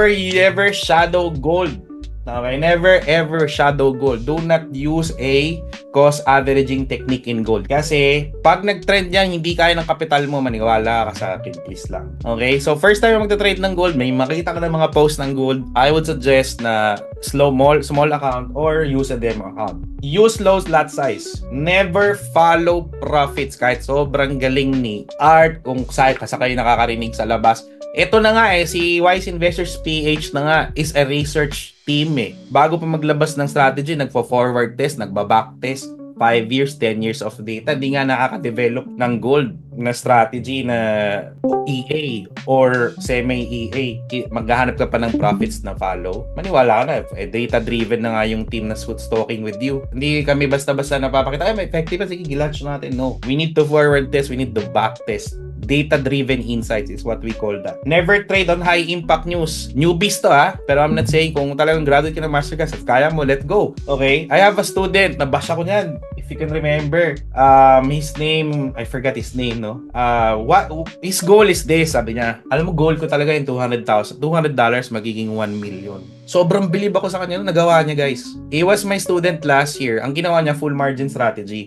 never shadow gold. Okay, never ever shadow gold. Do not use a cost averaging technique in gold. Kasi pag nag-trend yan, hindi kaya ng kapital mo, maniwala ka sa akin, please lang. Okay, so first time magta-trade ng gold, may makita ka ng mga post ng gold, I would suggest na small account or use a demo account. Use low lot size. Never follow profits kahit sobrang galing ni Art kung saan kayo nakakarinig sa labas. Ito na nga si Wise Investors PH na nga is a research team Bago pa maglabas ng strategy, nagfo-forward test, nagba-back test, 5 years, 10 years of data. Di nga nakaka-develop ng gold na strategy na EA or semi-EA. Maghahanap ka pa ng profits na follow. Maniwala ka na. Data-driven na nga yung team na talking with you. Hindi kami basta-basta napapakita, may effective pa, sige, gilaunch natin. No. We need to forward test. We need to back test. Data-driven insights is what we call that. Never trade on high-impact news. Newbies to pero I'm not saying kung talagang graduate ka ng masterclass, if kaya mo, let go. Okay? I have a student, nabasa ko niyan. If you can remember, his name, I forgot his name, no? What his goal is this, sabi niya. Alam mo, goal ko talaga yung $200 magiging 1 million. Sobrang believe ako sa kanya, nagawa niya, guys. He was my student last year. Ang ginawa niya, full margin strategy.